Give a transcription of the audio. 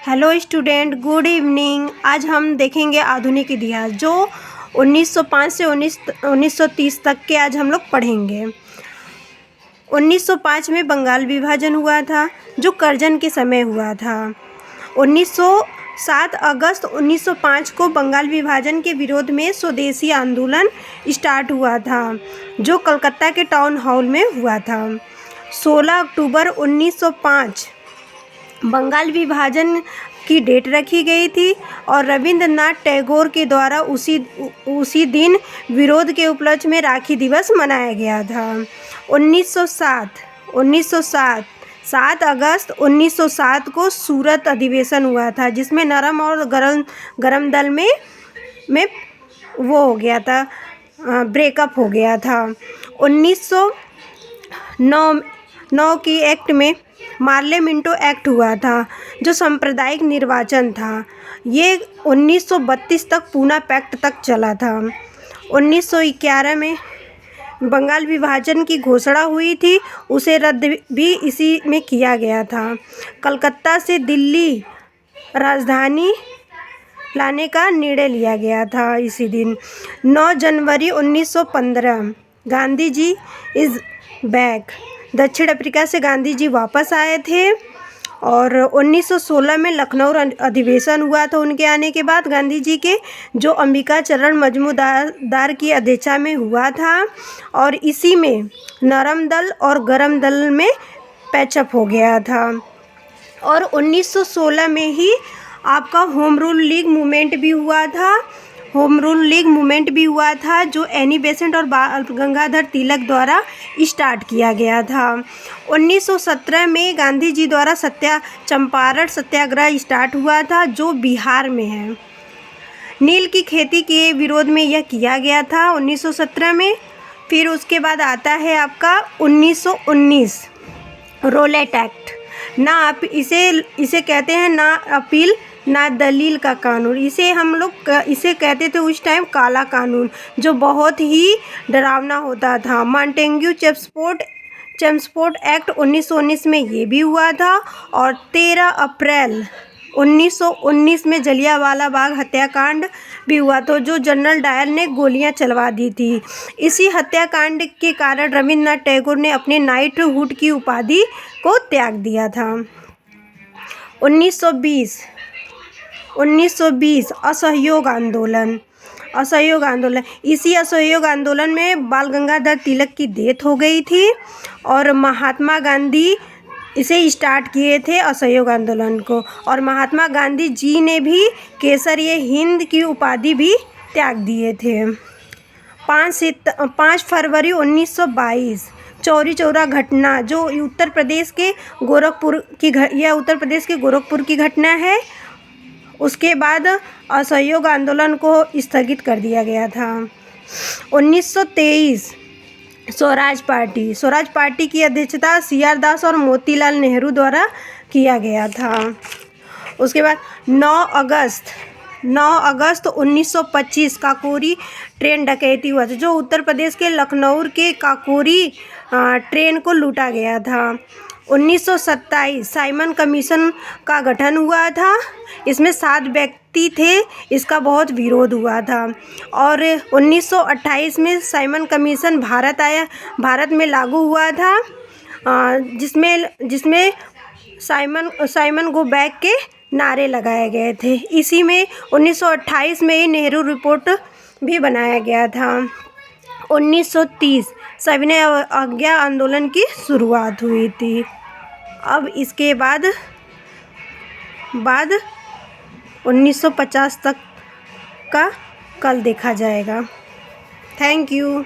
Hello student, good evening. आज हम देखेंगे आधुनिक इतिहास जो 1905 से 1930 तक के आज हम लोग पढ़ेंगे। 1905 में बंगाल विभाजन हुआ था जो कर्जन के समय हुआ था। 7 अगस्त 1905 को बंगाल विभाजन के विरोध में स्वदेशी आंदोलन स्टार्ट हुआ था जो कलकत्ता के टाउन हॉल में हुआ था। 16 अक्टूबर 1905 बंगाल विभाजन की डेट रखी गई थी और रविंद्रनाथ टैगोर के द्वारा उसी दिन विरोध के उपलक्ष्य में राखी दिवस मनाया गया था। 7 अगस्त 1907 को सूरत अधिवेशन हुआ था जिसमें नरम और गरम दल में वो हो गया था, ब्रेकअप हो गया था। 1909 की एक्ट में मार्ले मिंटो एक्ट हुआ था जो सांप्रदायिक निर्वाचन था। ये 1932 तक पूना पैक्ट तक चला था। 1911 में बंगाल विभाजन की घोषणा हुई थी, उसे रद्द भी इसी में किया गया था। कलकत्ता से दिल्ली राजधानी लाने का निर्णय लिया गया था इसी दिन। 9 जनवरी 1915 गांधी जी इज़ बैक। दक्षिण अफ्रीका से गांधी जी वापस आए थे और 1916 में लखनऊ अधिवेशन हुआ था। उनके आने के बाद गांधी जी के जो अंबिका चरण मजूमदार की अध्यक्षता में हुआ था और इसी में नरम दल और गरम दल में पैचअप हो गया था। और 1916 में ही आपका होम रूल लीग मूवमेंट भी हुआ था जो एनी बेसेंट और बाल गंगाधर तिलक द्वारा स्टार्ट किया गया था। 1917 में गांधी जी द्वारा चंपारण सत्याग्रह स्टार्ट हुआ था जो बिहार में है। नील की खेती के विरोध में यह किया गया था 1917 में। फिर उसके बाद आता है आपका 1919 रोलेट एक्ट। ना आप इसे कहते हैं ना अपील ना दलील का कानून। इसे कहते थे उस टाइम काला कानून जो बहुत ही डरावना होता था। मॉन्टेग्यू चेम्सफोर्ड एक्ट 1919 में ये भी हुआ था और 13 अप्रैल 1919 में जलियांवाला बाग हत्याकांड भी हुआ था जो जनरल डायर ने गोलियां चलवा दी थी। इसी हत्याकांड के कारण रविंद्रनाथ टैगोर ने अपने नाइटहुड की उपाधि को त्याग दिया था। 1920 असहयोग आंदोलन। इसी असहयोग आंदोलन में बाल गंगाधर तिलक की डेथ हो गई थी और महात्मा गांधी इसे स्टार्ट किए थे असहयोग आंदोलन को। और महात्मा गांधी जी ने भी केसरिए हिंद की उपाधि भी त्याग दिए थे। 5 फरवरी 1922 चौरी चौरा घटना जो उत्तर प्रदेश के गोरखपुर की घटना है। उसके बाद असहयोग आंदोलन को स्थगित कर दिया गया था। 1923 स्वराज पार्टी की अध्यक्षता CR दास और मोतीलाल नेहरू द्वारा किया गया था। उसके बाद 9 अगस्त 1925 काकोरी ट्रेन डकैती हुआ था जो उत्तर प्रदेश के लखनऊ के काकोरी ट्रेन को लूटा गया था। 1927 साइमन कमीशन का गठन हुआ था। इसमें 7 व्यक्ति थे, इसका बहुत विरोध हुआ था। और 1928 में साइमन कमीशन भारत में लागू हुआ था जिसमें साइमन गो बैक के नारे लगाए गए थे। इसी में 1928 में ही नेहरू रिपोर्ट भी बनाया गया था। 1930 सविनय अवज्ञा आंदोलन की शुरुआत हुई थी। अब इसके बाद 1950 तक का कल देखा जाएगा। Thank you.